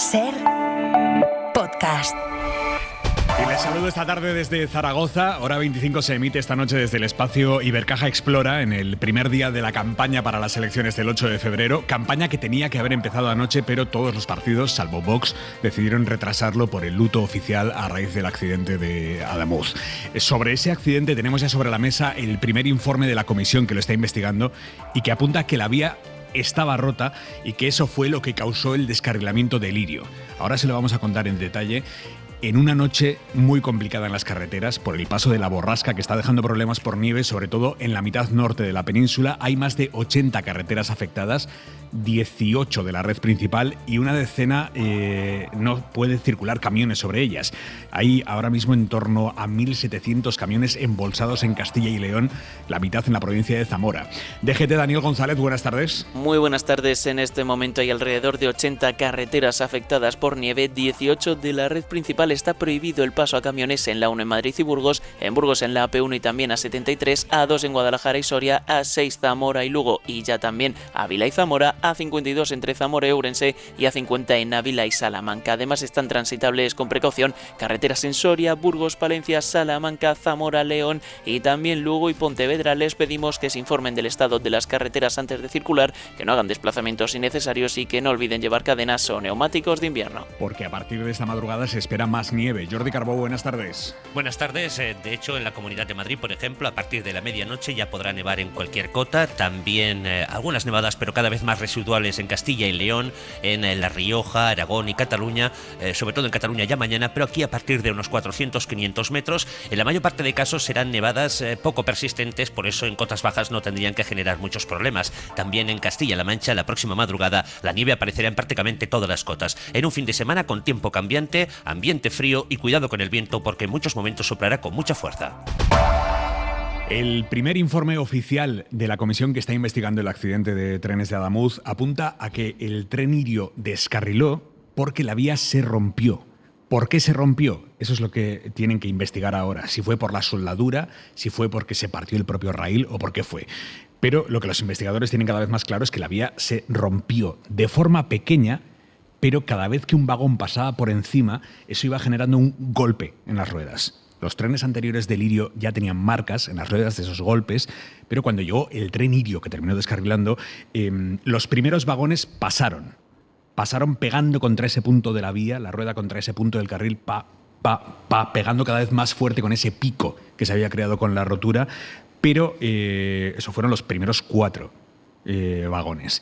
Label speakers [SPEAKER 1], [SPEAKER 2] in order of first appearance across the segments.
[SPEAKER 1] SER Podcast.
[SPEAKER 2] Y les saludo esta tarde desde Zaragoza. Hora 25 se emite esta noche desde el espacio Ibercaja Explora en el primer día de la campaña para las elecciones del 8 de febrero. Campaña que tenía que haber empezado anoche, pero todos los partidos, salvo Vox, decidieron retrasarlo por el luto oficial a raíz del accidente de Adamuz. Sobre ese accidente tenemos ya sobre la mesa el primer informe de la comisión que lo está investigando y que apunta a que la vía estaba rota y que eso fue lo que causó el descarrilamiento de Lirio. Ahora se lo vamos a contar en detalle. En una noche muy complicada en las carreteras por el paso de la borrasca que está dejando problemas por nieve, sobre todo en la mitad norte de la península. Hay más de 80 carreteras afectadas, 18 de la red principal y una decena no puede circular camiones sobre ellas. Hay ahora mismo en torno a 1.700 camiones embolsados en Castilla y León, la mitad en la provincia de Zamora. DGT Daniel González, buenas tardes.
[SPEAKER 3] Muy buenas tardes. En este momento hay alrededor de 80 carreteras afectadas por nieve, 18 de la red principal. Está prohibido el paso a camiones en la 1 en Madrid y Burgos, en Burgos en la AP1 y también A73, A2 en Guadalajara y Soria, A6 Zamora y Lugo y ya también Ávila y Zamora, A52 entre Zamora y Ourense y A50 en Ávila y Salamanca. Además están transitables con precaución carreteras en Soria, Burgos, Palencia, Salamanca, Zamora, León y también Lugo y Pontevedra. Les pedimos que se informen del estado de las carreteras antes de circular, que no hagan desplazamientos innecesarios y que no olviden llevar cadenas o neumáticos de invierno.
[SPEAKER 2] Porque a partir de esta madrugada se espera más nieve. Jordi Carbó, buenas tardes.
[SPEAKER 4] Buenas tardes. De hecho, en la Comunidad de Madrid, por ejemplo, a partir de la medianoche ya podrá nevar en cualquier cota. También algunas nevadas, pero cada vez más residuales en Castilla y León, en La Rioja, Aragón y Cataluña, sobre todo en Cataluña ya mañana, pero aquí a partir de unos 400-500 metros. En la mayor parte de casos serán nevadas poco persistentes, por eso en cotas bajas no tendrían que generar muchos problemas. También en Castilla-La Mancha, la próxima madrugada, la nieve aparecerá en prácticamente todas las cotas. En un fin de semana con tiempo cambiante, ambiente frío y cuidado con el viento porque en muchos momentos soplará con mucha fuerza.
[SPEAKER 2] El primer informe oficial de la comisión que está investigando el accidente de trenes de Adamuz apunta a que el tren Lirio descarriló porque la vía se rompió. ¿Por qué se rompió? Eso es lo que tienen que investigar ahora. Si fue por la soldadura, si fue porque se partió el propio raíl o por qué fue. Pero lo que los investigadores tienen cada vez más claro es que la vía se rompió de forma pequeña, pero cada vez que un vagón pasaba por encima, eso iba generando un golpe en las ruedas. Los trenes anteriores de Lirio ya tenían marcas en las ruedas de esos golpes, pero cuando llegó el tren Lirio, que terminó descarrilando, los primeros vagones pasaron pegando contra ese punto de la vía, la rueda contra ese punto del carril, pegando cada vez más fuerte con ese pico que se había creado con la rotura, pero eso fueron los primeros 4 vagones.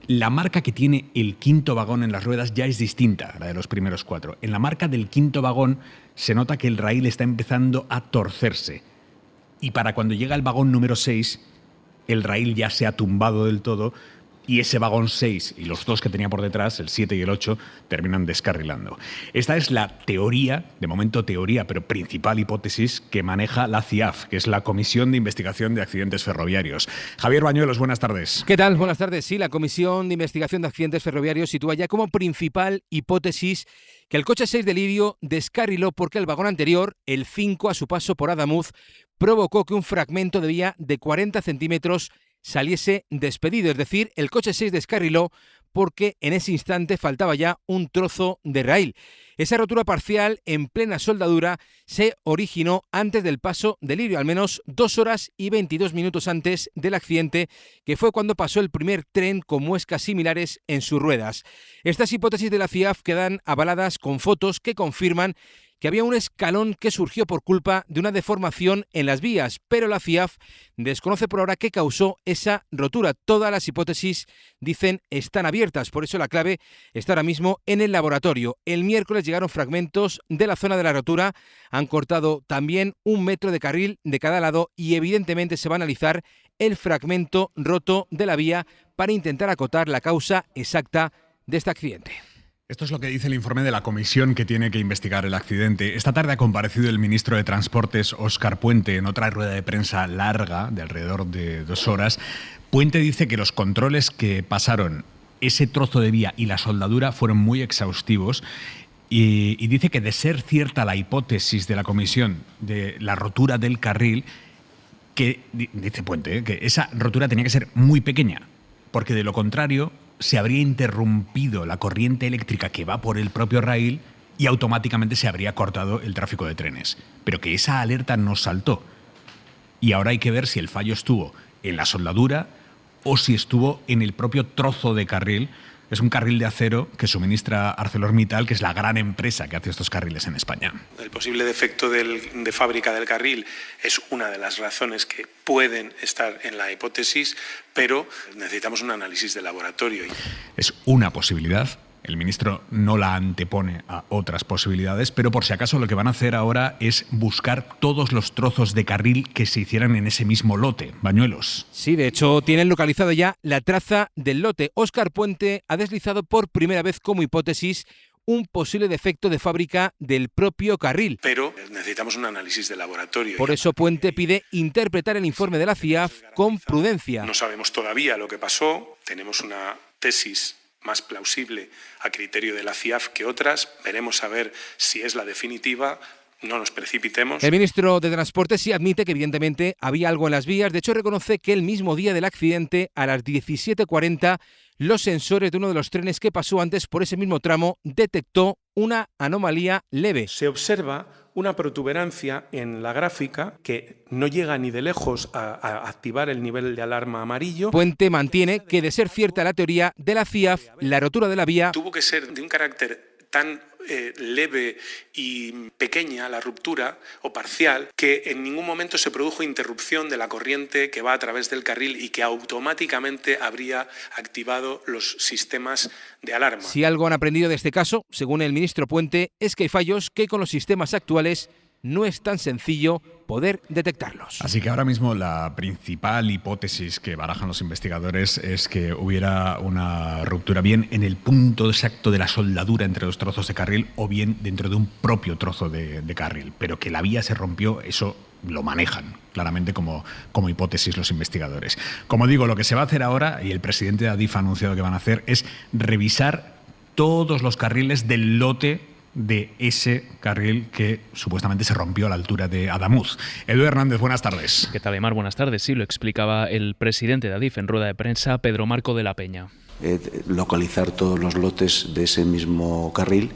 [SPEAKER 2] La marca que tiene el quinto vagón en las ruedas ya es distinta a la de los primeros 4. En la marca del quinto vagón se nota que el raíl está empezando a torcerse. Y para cuando llega el vagón número 6, el raíl ya se ha tumbado del todo y ese vagón 6 y los 2 que tenía por detrás, el 7 y el 8, terminan descarrilando. Esta es la teoría, de momento teoría, pero principal hipótesis que maneja la CIAF, que es la Comisión de Investigación de Accidentes Ferroviarios. Javier Bañuelos, buenas tardes.
[SPEAKER 5] ¿Qué tal? Buenas tardes. Sí, la Comisión de Investigación de Accidentes Ferroviarios sitúa ya como principal hipótesis que el coche 6 de Lirio descarriló porque el vagón anterior, el 5, a su paso por Adamuz, provocó que un fragmento de vía de 40 centímetros saliese despedido, es decir, el coche 6 descarriló porque en ese instante faltaba ya un trozo de raíl. Esa rotura parcial en plena soldadura se originó antes del paso de Lirio, al menos 2 horas y 22 minutos antes del accidente, que fue cuando pasó el primer tren con muescas similares en sus ruedas. Estas hipótesis de la CIAF quedan avaladas con fotos que confirman que había un escalón que surgió por culpa de una deformación en las vías, pero la CIAF desconoce por ahora qué causó esa rotura. Todas las hipótesis, dicen, están abiertas, por eso la clave está ahora mismo en el laboratorio. El miércoles llegaron fragmentos de la zona de la rotura, han cortado también 1 metro de carril de cada lado y evidentemente se va a analizar el fragmento roto de la vía para intentar acotar la causa exacta de este accidente.
[SPEAKER 2] Esto es lo que dice el informe de la comisión que tiene que investigar el accidente. Esta tarde ha comparecido el ministro de Transportes, Óscar Puente, en otra rueda de prensa larga, de alrededor de 2 horas. Puente dice que los controles que pasaron ese trozo de vía y la soldadura fueron muy exhaustivos y dice que de ser cierta la hipótesis de la comisión de la rotura del carril, que dice Puente, que esa rotura tenía que ser muy pequeña, porque de lo contrario se habría interrumpido la corriente eléctrica que va por el propio raíl y automáticamente se habría cortado el tráfico de trenes. Pero que esa alerta no saltó. Y ahora hay que ver si el fallo estuvo en la soldadura o si estuvo en el propio trozo de carril. Es un carril de acero que suministra ArcelorMittal, que es la gran empresa que hace estos carriles en España.
[SPEAKER 6] El posible defecto de fábrica del carril es una de las razones que pueden estar en la hipótesis, pero necesitamos un análisis de laboratorio.
[SPEAKER 2] Es una posibilidad. El ministro no la antepone a otras posibilidades, pero por si acaso lo que van a hacer ahora es buscar todos los trozos de carril que se hicieran en ese mismo lote. Bañuelos.
[SPEAKER 5] Sí, de hecho, tienen localizado ya la traza del lote. Óscar Puente ha deslizado por primera vez como hipótesis un posible defecto de fábrica del propio carril.
[SPEAKER 6] Pero necesitamos un análisis de laboratorio.
[SPEAKER 5] Por eso Puente pide interpretar el informe de la CIAF con prudencia.
[SPEAKER 6] No sabemos todavía lo que pasó, tenemos una tesis más plausible a criterio de la CIAF que otras. Veremos a ver si es la definitiva. No nos precipitemos.
[SPEAKER 5] El ministro de Transporte sí admite que evidentemente había algo en las vías. De hecho, reconoce que el mismo día del accidente, a las 17:40, los sensores de uno de los trenes que pasó antes por ese mismo tramo detectó una anomalía leve.
[SPEAKER 6] Se observa una protuberancia en la gráfica que no llega ni de lejos a activar el nivel de alarma amarillo.
[SPEAKER 5] Puente mantiene que, de ser cierta la teoría de la CIAF, la rotura de la vía
[SPEAKER 6] tuvo que ser de un carácter tan leve y pequeña la ruptura o parcial que en ningún momento se produjo interrupción de la corriente que va a través del carril y que automáticamente habría activado los sistemas de alarma.
[SPEAKER 5] Si algo han aprendido de este caso, según el ministro Puente, es que hay fallos que con los sistemas actuales no es tan sencillo poder detectarlos.
[SPEAKER 2] Así que ahora mismo la principal hipótesis que barajan los investigadores es que hubiera una ruptura bien en el punto exacto de la soldadura entre los trozos de carril o bien dentro de un propio trozo de carril. Pero que la vía se rompió, eso lo manejan claramente como hipótesis los investigadores. Como digo, lo que se va a hacer ahora, y el presidente de Adif ha anunciado que van a hacer, es revisar todos los carriles del lote de ese carril que supuestamente se rompió a la altura de Adamuz. Edu Hernández, buenas tardes.
[SPEAKER 7] ¿Qué tal, Aymar? Buenas tardes. Sí, lo explicaba el presidente de Adif en rueda de prensa, Pedro Marco de la Peña.
[SPEAKER 8] Localizar todos los lotes de ese mismo carril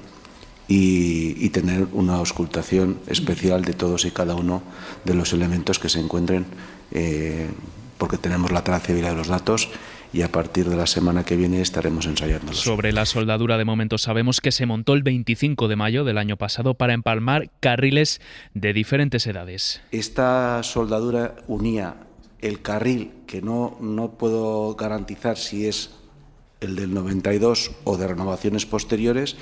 [SPEAKER 8] y tener una auscultación especial de todos y cada uno de los elementos que se encuentren, porque tenemos la trazabilidad de los datos y a partir de la semana que viene estaremos ensayándolos.
[SPEAKER 7] Sobre la soldadura, de momento sabemos que se montó el 25 de mayo del año pasado para empalmar carriles de diferentes edades.
[SPEAKER 8] Esta soldadura unía el carril, que no puedo garantizar si es el del 92 o de renovaciones posteriores,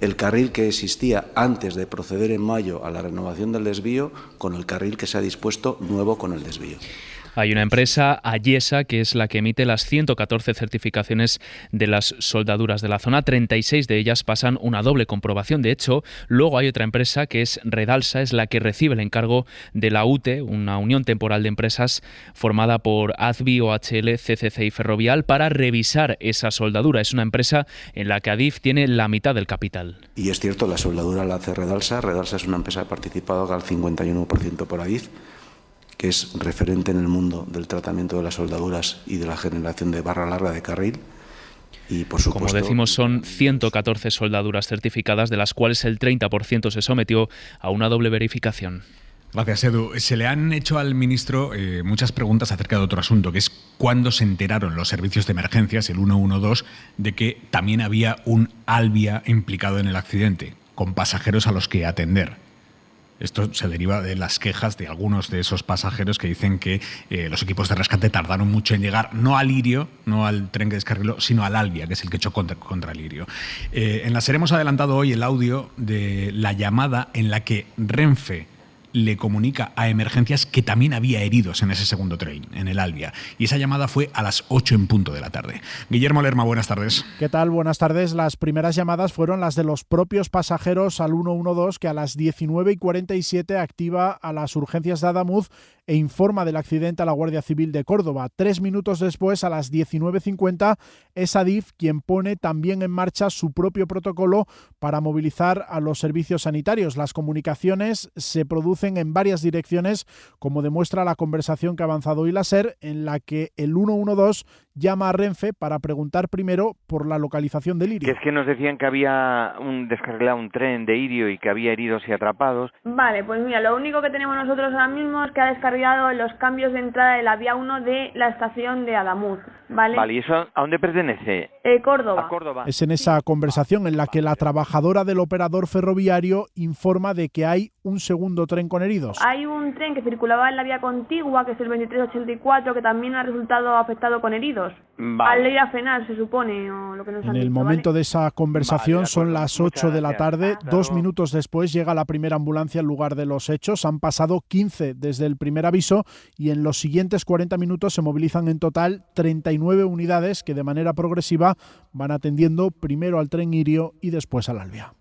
[SPEAKER 8] el carril que existía antes de proceder en mayo a la renovación del desvío con el carril que se ha dispuesto nuevo con el desvío.
[SPEAKER 7] Hay una empresa, Ayesa, que es la que emite las 114 certificaciones de las soldaduras de la zona. 36 de ellas pasan una doble comprobación. De hecho, luego hay otra empresa que es Redalsa, es la que recibe el encargo de la UTE, una unión temporal de empresas formada por AZBI, OHL, CCC y Ferrovial, para revisar esa soldadura. Es una empresa en la que Adif tiene la mitad del capital.
[SPEAKER 8] Y es cierto, la soldadura la hace Redalsa. Redalsa es una empresa participada al 51% por Adif, que es referente en el mundo del tratamiento de las soldaduras y de la generación de barra larga de carril. Y por supuesto,
[SPEAKER 7] como decimos, son 114 soldaduras certificadas, de las cuales el 30% se sometió a una doble verificación.
[SPEAKER 2] Gracias, Edu. Se le han hecho al ministro muchas preguntas acerca de otro asunto, que es cuándo se enteraron los servicios de emergencias, el 112, de que también había un Alvia implicado en el accidente, con pasajeros a los que atender. Esto se deriva de las quejas de algunos de esos pasajeros que dicen que los equipos de rescate tardaron mucho en llegar, no al Lirio, no al tren que descarriló, sino al Alvia, que es el que chocó contra el Lirio. En la SER hemos adelantado hoy el audio de la llamada en la que Renfe le comunica a emergencias que también había heridos en ese segundo tren, en el Alvia. Y esa llamada fue a las 8 en punto de la tarde. Guillermo Lerma, buenas tardes.
[SPEAKER 9] ¿Qué tal? Buenas tardes. Las primeras llamadas fueron las de los propios pasajeros al 112, que a las 19:47 activa a las urgencias de Adamuz e informa del accidente a la Guardia Civil de Córdoba. 3 minutos después, a las 19:50, es Adif quien pone también en marcha su propio protocolo para movilizar a los servicios sanitarios. Las comunicaciones se producen en varias direcciones, como demuestra la conversación que ha avanzado hoy la SER, en la que el 112 llama a Renfe para preguntar primero por la localización del Irio.
[SPEAKER 10] Que es que nos decían que había descarrilado un tren de Irio y que había heridos y atrapados.
[SPEAKER 11] Vale, pues mira, lo único que tenemos nosotros ahora mismo es que ha descarrilado los cambios de entrada de la vía 1 de la estación de Adamuz, ¿vale?
[SPEAKER 10] Vale, ¿y eso a dónde pertenece?
[SPEAKER 11] Córdoba.
[SPEAKER 10] A Córdoba.
[SPEAKER 9] Es en esa conversación en la que la trabajadora del operador ferroviario informa de que hay un segundo tren con heridos.
[SPEAKER 11] Hay un tren que circulaba en la vía contigua, que es el 2384, que también ha resultado afectado con heridos.
[SPEAKER 10] Vale.
[SPEAKER 11] Al ir a frenar, se supone, o lo que nos han
[SPEAKER 9] En el
[SPEAKER 11] dicho,
[SPEAKER 9] momento
[SPEAKER 11] ¿vale?
[SPEAKER 9] de esa conversación
[SPEAKER 10] Vale, de acuerdo.
[SPEAKER 9] son las
[SPEAKER 10] Muchas
[SPEAKER 9] 8 de la
[SPEAKER 10] gracias.
[SPEAKER 9] tarde.
[SPEAKER 10] Hasta
[SPEAKER 9] 2
[SPEAKER 10] luego.
[SPEAKER 9] minutos después llega la primera ambulancia al lugar de los hechos. Han pasado 15 desde el primer aviso y en los siguientes 40 minutos se movilizan en total 39 unidades que de manera progresiva van atendiendo primero al tren Irio y después al Albia.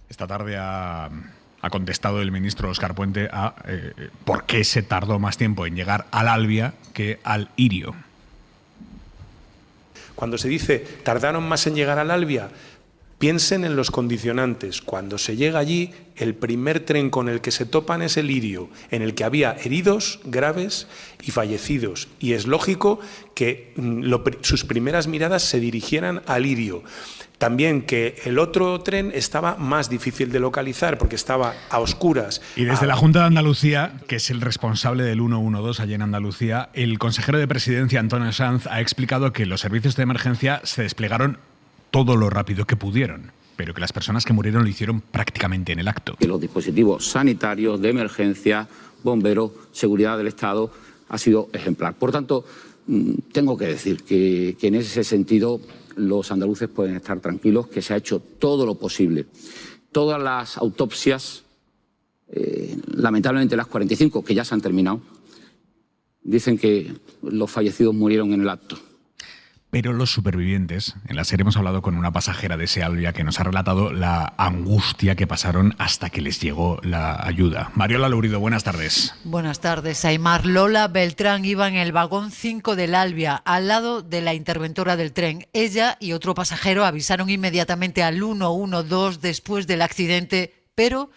[SPEAKER 2] Esta tarde ha contestado el ministro Óscar Puente a por qué se tardó más tiempo en llegar al Albia que al Irio.
[SPEAKER 6] Cuando se dice tardaron más en llegar al Albia, piensen en los condicionantes. Cuando se llega allí, el primer tren con el que se topan es el Irio, en el que había heridos graves y fallecidos. Y es lógico que sus primeras miradas se dirigieran al Irio. También que el otro tren estaba más difícil de localizar porque estaba a oscuras.
[SPEAKER 2] Y desde la Junta de Andalucía, que es el responsable del 112 allí en Andalucía, el consejero de Presidencia, Antonio Sanz, ha explicado que los servicios de emergencia se desplegaron todo lo rápido que pudieron, pero que las personas que murieron lo hicieron prácticamente en el acto.
[SPEAKER 12] Que los dispositivos sanitarios, de emergencia, bomberos, seguridad del Estado, ha sido ejemplar. Por tanto, tengo que decir que en ese sentido los andaluces pueden estar tranquilos, que se ha hecho todo lo posible. Todas las autopsias, lamentablemente las 45, que ya se han terminado, dicen que los fallecidos murieron en el acto.
[SPEAKER 2] Pero los supervivientes, en la serie hemos hablado con una pasajera de ese Albia que nos ha relatado la angustia que pasaron hasta que les llegó la ayuda. Mariola Lourido, buenas tardes.
[SPEAKER 13] Buenas tardes, Aymar. Lola Beltrán iba en el vagón 5 del Albia, al lado de la interventora del tren. Ella y otro pasajero avisaron inmediatamente al 112 después del accidente, pero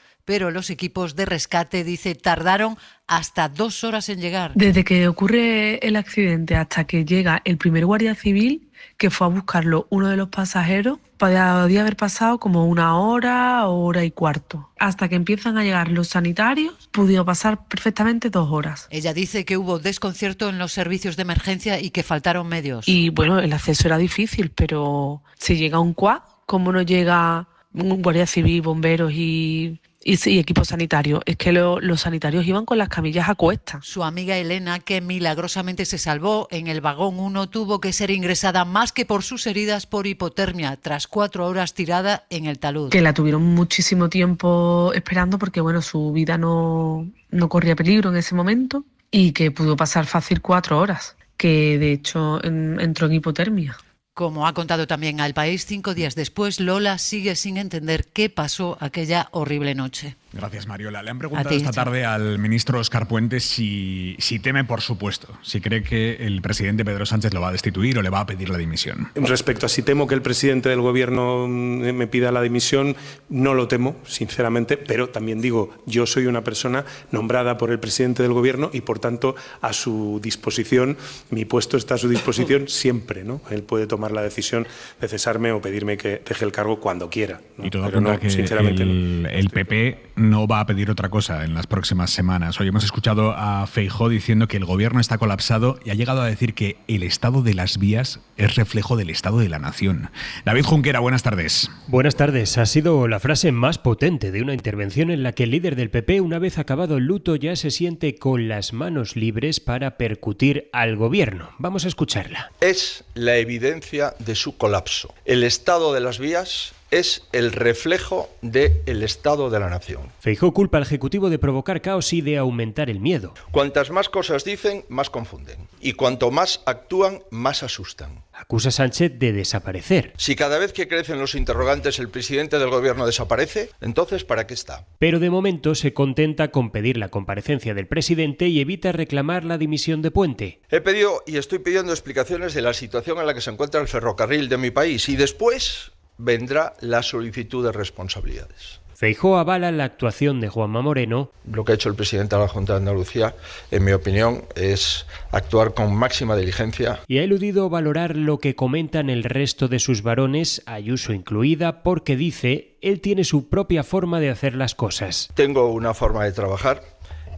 [SPEAKER 13] los equipos de rescate, dice, tardaron hasta 2 horas en llegar.
[SPEAKER 14] Desde que ocurre el accidente hasta que llega el primer guardia civil, que fue a buscarlo uno de los pasajeros, podía haber pasado como 1 hora o 1 hora y cuarto. Hasta que empiezan a llegar los sanitarios, pudieron pasar perfectamente 2 horas.
[SPEAKER 13] Ella dice que hubo desconcierto en los servicios de emergencia y que faltaron medios.
[SPEAKER 14] Y bueno, el acceso era difícil, pero si llega un quad, ¿cómo no llega un guardia civil, bomberos y equipos sanitarios? Es que los sanitarios iban con las camillas a cuestas.
[SPEAKER 13] Su amiga Elena, que milagrosamente se salvó en el vagón 1, tuvo que ser ingresada más que por sus heridas por hipotermia, tras 4 horas tirada en el talud.
[SPEAKER 14] Que la tuvieron muchísimo tiempo esperando porque bueno, su vida no corría peligro en ese momento y que pudo pasar fácil 4 horas, que de hecho entró en hipotermia.
[SPEAKER 13] Como ha contado también al País, 5 días después, Lola sigue sin entender qué pasó aquella horrible noche.
[SPEAKER 2] Gracias, Mariola. Le han preguntado esta tarde al ministro Óscar Puente si teme, por supuesto, si cree que el presidente Pedro Sánchez lo va a destituir o le va a pedir la dimisión.
[SPEAKER 6] Respecto a si temo que el presidente del gobierno me pida la dimisión, no lo temo, sinceramente, pero también digo, yo soy una persona nombrada por el presidente del gobierno y, por tanto, a su disposición, mi puesto está a su disposición siempre, ¿no? Él puede tomar la decisión de cesarme o pedirme que deje el cargo cuando quiera, ¿no?
[SPEAKER 2] Y todo
[SPEAKER 6] pero
[SPEAKER 2] apunta
[SPEAKER 6] no,
[SPEAKER 2] que
[SPEAKER 6] sinceramente
[SPEAKER 2] el PP no va a pedir otra cosa en las próximas semanas. Hoy hemos escuchado a Feijóo diciendo que el gobierno está colapsado y ha llegado a decir que el estado de las vías es reflejo del estado de la nación. David Junquera, buenas tardes.
[SPEAKER 15] Buenas tardes. Ha sido la frase más potente de una intervención en la que el líder del PP, una vez acabado el luto, ya se siente con las manos libres para percutir al gobierno. Vamos a escucharla.
[SPEAKER 16] Es la evidencia de su colapso. El estado de las vías es el reflejo del estado de la nación.
[SPEAKER 15] Feijóo culpa al Ejecutivo de provocar caos y de aumentar el miedo.
[SPEAKER 16] Cuantas más cosas dicen, más confunden. Y cuanto más actúan, más asustan.
[SPEAKER 15] Acusa a Sánchez de desaparecer.
[SPEAKER 16] Si cada vez que crecen los interrogantes el presidente del gobierno desaparece, entonces ¿para qué está?
[SPEAKER 15] Pero de momento se contenta con pedir la comparecencia del presidente y evita reclamar la dimisión de Puente.
[SPEAKER 16] He pedido y estoy pidiendo explicaciones de la situación en la que se encuentra el ferrocarril de mi país y después vendrá la solicitud de responsabilidades.
[SPEAKER 15] Feijóo avala la actuación de Juanma Moreno.
[SPEAKER 16] Lo que ha hecho el presidente de la Junta de Andalucía, en mi opinión, es actuar con máxima diligencia.
[SPEAKER 15] Y ha eludido valorar lo que comentan el resto de sus varones, Ayuso incluida, porque dice, él tiene su propia forma de hacer las cosas.
[SPEAKER 16] Tengo una forma de trabajar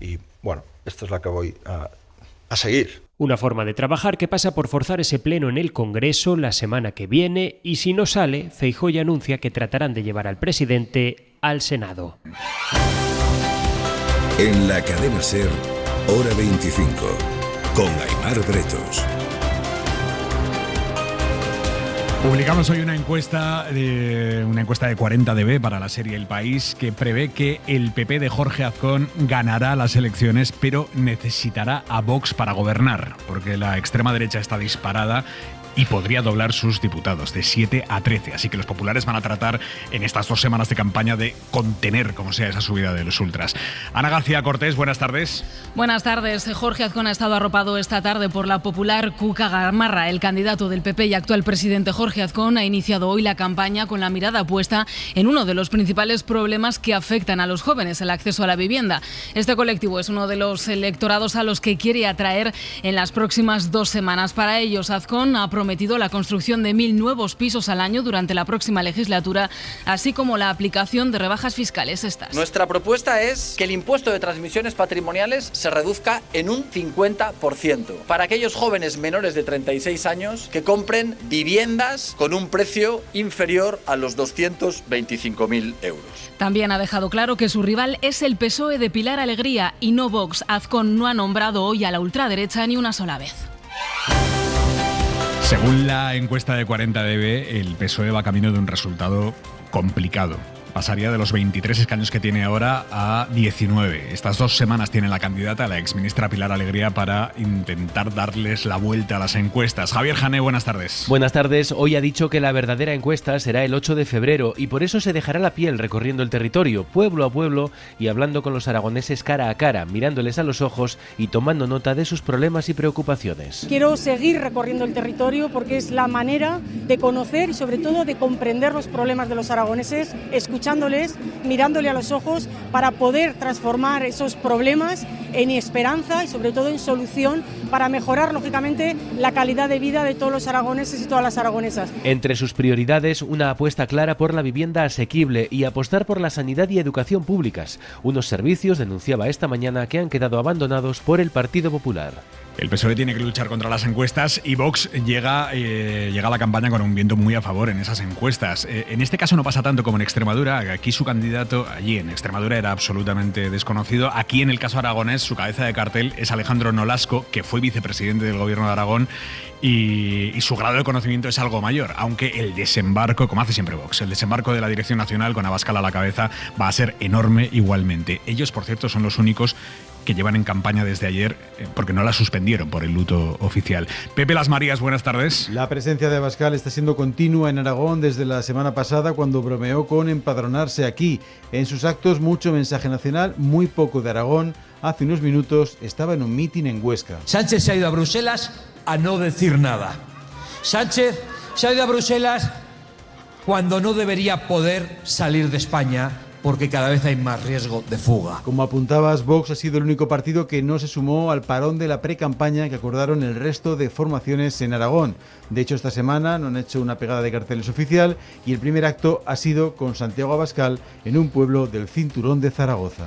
[SPEAKER 16] y, bueno, esta es la que voy a seguir.
[SPEAKER 15] Una forma de trabajar que pasa por forzar ese pleno en el Congreso la semana que viene y si no sale, Feijóo ya anuncia que tratarán de llevar al presidente al Senado.
[SPEAKER 17] En la cadena SER, hora 25, con Aimar Bretos.
[SPEAKER 2] Publicamos hoy una encuesta de 40DB para la serie El País que prevé que el PP de Jorge Azcón ganará las elecciones, pero necesitará a Vox para gobernar, porque la extrema derecha está disparada y podría doblar sus diputados de 7 a 13. Así que los populares van a tratar en estas 2 semanas de campaña de contener como sea esa subida de los ultras. Ana García Cortés, buenas tardes.
[SPEAKER 18] Buenas tardes. Jorge Azcón ha estado arropado esta tarde por la popular Cuca Gamarra. El candidato del PP y actual presidente Jorge Azcón ha iniciado hoy la campaña con la mirada puesta en uno de los principales problemas que afectan a los jóvenes, el acceso a la vivienda. Este colectivo es uno de los electorados a los que quiere atraer en las próximas 2 semanas. Para ellos, Azcón ha prometido la construcción de 1.000 nuevos pisos al año durante la próxima legislatura, así como la aplicación de rebajas fiscales estas.
[SPEAKER 19] Nuestra propuesta es que el impuesto de transmisiones patrimoniales se reduzca en un 50% para aquellos jóvenes menores de 36 años que compren viviendas con un precio inferior a los 225.000 euros.
[SPEAKER 18] También ha dejado claro que su rival es el PSOE de Pilar Alegría y no Vox. Azcón no ha nombrado hoy a la ultraderecha ni una sola vez.
[SPEAKER 2] Según la encuesta de 40DB, el PSOE va camino de un resultado complicado. Pasaría de los 23 escaños que tiene ahora a 19. Estas 2 semanas tiene la candidata, la exministra Pilar Alegría, para intentar darles la vuelta a las encuestas. Javier Jané, buenas tardes.
[SPEAKER 20] Buenas tardes. Hoy ha dicho que la verdadera encuesta será el 8 de febrero y por eso se dejará la piel recorriendo el territorio, pueblo a pueblo y hablando con los aragoneses cara a cara, mirándoles a los ojos y tomando nota de sus problemas y preocupaciones.
[SPEAKER 21] Quiero seguir recorriendo el territorio porque es la manera de conocer y sobre todo de comprender los problemas de los aragoneses, escuchándoles, mirándole a los ojos para poder transformar esos problemas en esperanza y sobre todo en solución para mejorar lógicamente la calidad de vida de todos los aragoneses y todas las aragonesas.
[SPEAKER 20] Entre sus prioridades, una apuesta clara por la vivienda asequible y apostar por la sanidad y educación públicas, unos servicios, denunciaba esta mañana, que han quedado abandonados por el Partido Popular.
[SPEAKER 2] El PSOE tiene que luchar contra las encuestas y Vox llega a la campaña con un viento muy a favor en esas encuestas. En este caso no pasa tanto como en Extremadura. Aquí su candidato, allí en Extremadura, era absolutamente desconocido. Aquí, en el caso aragonés, su cabeza de cartel es Alejandro Nolasco, que fue vicepresidente del gobierno de Aragón, y su grado de conocimiento es algo mayor, aunque el desembarco, como hace siempre Vox, el desembarco de la Dirección Nacional con Abascal a la cabeza va a ser enorme igualmente. Ellos, por cierto, son los únicos que llevan en campaña desde ayer porque no la suspendieron por el luto oficial. Pepe Las Marías, buenas tardes.
[SPEAKER 22] La presencia de Abascal está siendo continua en Aragón desde la semana pasada, cuando bromeó con empadronarse aquí. En sus actos mucho mensaje nacional, muy poco de Aragón. Hace unos minutos estaba en un mitin en Huesca.
[SPEAKER 23] Sánchez se ha ido a Bruselas a no decir nada. Sánchez se ha ido a Bruselas cuando no debería poder salir de España, porque cada vez hay más riesgo de fuga.
[SPEAKER 22] Como apuntabas, Vox ha sido el único partido que no se sumó al parón de la pre-campaña que acordaron el resto de formaciones en Aragón. De hecho, esta semana no han hecho una pegada de carteles oficial y el primer acto ha sido con Santiago Abascal en un pueblo del cinturón de Zaragoza.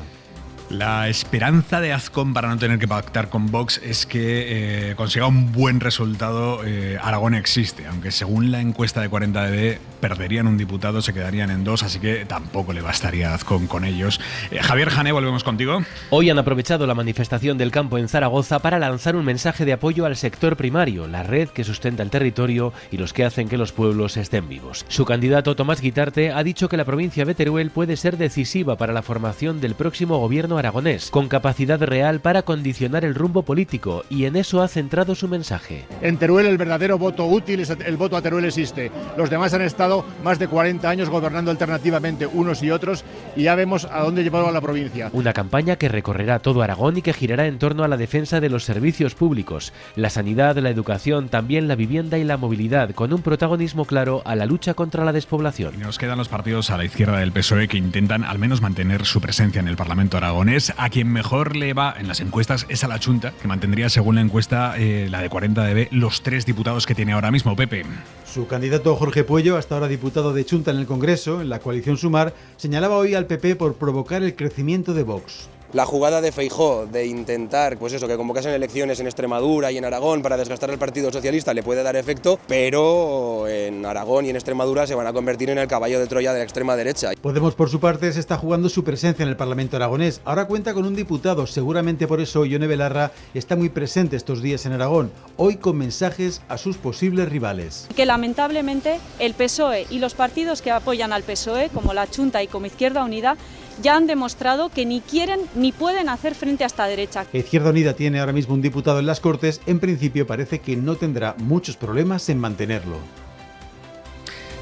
[SPEAKER 2] La esperanza de Azcón para no tener que pactar con Vox es que consiga un buen resultado. Aragón existe, aunque según la encuesta de 40DB perderían un diputado, se quedarían en 2, así que tampoco le bastaría a Azcón con ellos. Javier Jané, volvemos contigo.
[SPEAKER 20] Hoy han aprovechado la manifestación del campo en Zaragoza para lanzar un mensaje de apoyo al sector primario, la red que sustenta el territorio y los que hacen que los pueblos estén vivos. Su candidato, Tomás Guitarte, ha dicho que la provincia de Teruel puede ser decisiva para la formación del próximo gobierno aragonés, con capacidad real para condicionar el rumbo político, y en eso ha centrado su mensaje.
[SPEAKER 24] En Teruel el verdadero voto útil, el voto a Teruel existe. Los demás han estado
[SPEAKER 1] estado más de 40 años gobernando alternativamente unos y otros y ya vemos a dónde llevaron a la provincia.
[SPEAKER 20] Una campaña que recorrerá todo Aragón y que girará en torno a la defensa de los servicios públicos, la sanidad, la educación, también la vivienda y la movilidad, con un protagonismo claro a la lucha contra la despoblación.
[SPEAKER 2] Y nos quedan los partidos a la izquierda del PSOE que intentan al menos mantener su presencia en el Parlamento aragonés. A quien mejor le va en las encuestas es a la Chunta, que mantendría, según la encuesta, la de 40dB, los 3 diputados que tiene ahora mismo. Pepe.
[SPEAKER 22] Su candidato Jorge Puello, hasta ahora diputado de Chunta en el Congreso, en la coalición Sumar, señalaba hoy al PP por provocar el crecimiento de Vox.
[SPEAKER 3] La jugada de Feijóo de intentar, pues eso, que convocasen elecciones en Extremadura y en Aragón para desgastar al Partido Socialista le puede dar efecto, pero en Aragón y en Extremadura se van a convertir en el caballo de Troya de la extrema derecha.
[SPEAKER 22] Podemos, por su parte, se está jugando su presencia en el Parlamento aragonés. Ahora cuenta con un diputado, seguramente por eso Ione Belarra está muy presente estos días en Aragón, hoy con mensajes a sus posibles rivales.
[SPEAKER 4] Que lamentablemente el PSOE y los partidos que apoyan al PSOE, como la Chunta y como Izquierda Unida, ya han demostrado que ni quieren ni pueden hacer frente a esta derecha.
[SPEAKER 22] Izquierda Unida tiene ahora mismo un diputado en las Cortes. En principio parece que no tendrá muchos problemas en mantenerlo.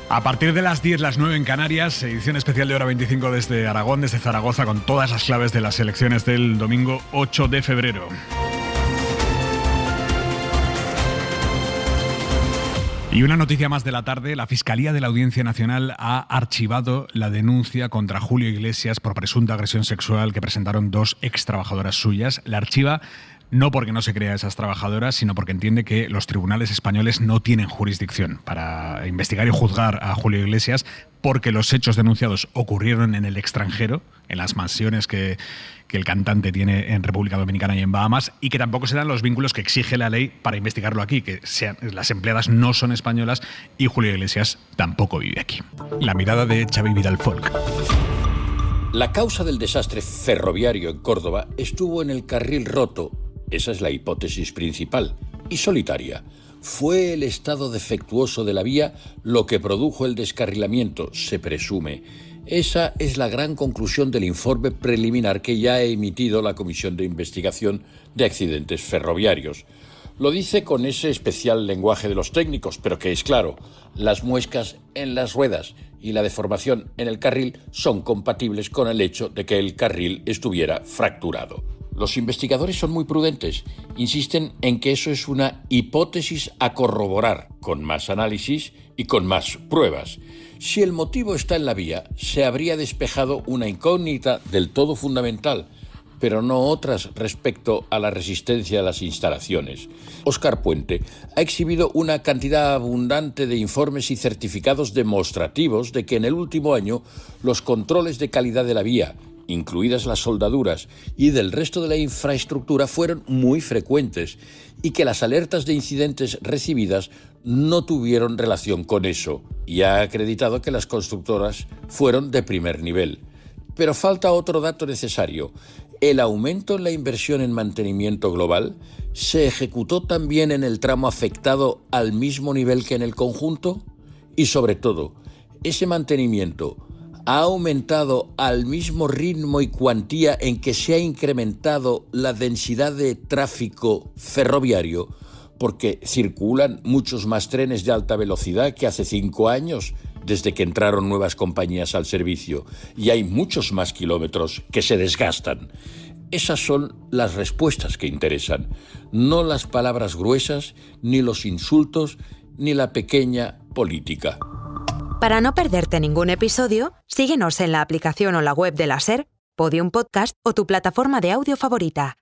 [SPEAKER 2] A partir de las 10, las 9 en Canarias, edición especial de Hora 25 desde Aragón, desde Zaragoza, con todas las claves de las elecciones del domingo 8 de febrero. Y una noticia más de la tarde, la Fiscalía de la Audiencia Nacional ha archivado la denuncia contra Julio Iglesias por presunta agresión sexual que presentaron 2 extrabajadoras suyas. La archiva no porque no se crea a esas trabajadoras, sino porque entiende que los tribunales españoles no tienen jurisdicción para investigar y juzgar a Julio Iglesias, porque los hechos denunciados ocurrieron en el extranjero, en las mansiones que el cantante tiene en República Dominicana y en Bahamas, y que tampoco se dan los vínculos que exige la ley para investigarlo aquí, que las empleadas no son españolas y Julio Iglesias tampoco vive aquí. La mirada de Xavi Vidal Folk.
[SPEAKER 24] La causa del desastre ferroviario en Córdoba estuvo en el carril roto. Esa es la hipótesis principal y solitaria. Fue el estado defectuoso de la vía lo que produjo el descarrilamiento, se presume. Esa es la gran conclusión del informe preliminar que ya ha emitido la Comisión de Investigación de Accidentes Ferroviarios. Lo dice con ese especial lenguaje de los técnicos, pero que es claro, las muescas en las ruedas y la deformación en el carril son compatibles con el hecho de que el carril estuviera fracturado. Los investigadores son muy prudentes, insisten en que eso es una hipótesis a corroborar, con más análisis y con más pruebas. Si el motivo está en la vía, se habría despejado una incógnita del todo fundamental, pero no otras respecto a la resistencia de las instalaciones. Óscar Puente ha exhibido una cantidad abundante de informes y certificados demostrativos de que en el último año los controles de calidad de la vía, incluidas las soldaduras, y del resto de la infraestructura fueron muy frecuentes y que las alertas de incidentes recibidas no tuvieron relación con eso, y ha acreditado que las constructoras fueron de primer nivel. Pero falta otro dato necesario. ¿El aumento en la inversión en mantenimiento global se ejecutó también en el tramo afectado al mismo nivel que en el conjunto? Y sobre todo, ¿ese mantenimiento ha aumentado al mismo ritmo y cuantía en que se ha incrementado la densidad de tráfico ferroviario? Porque circulan muchos más trenes de alta velocidad que hace 5 años, desde que entraron nuevas compañías al servicio, y hay muchos más kilómetros que se desgastan. Esas son las respuestas que interesan, no las palabras gruesas, ni los insultos, ni la pequeña política.
[SPEAKER 25] Para no perderte ningún episodio, síguenos en la aplicación o la web de la SER, Podium Podcast o tu plataforma de audio favorita.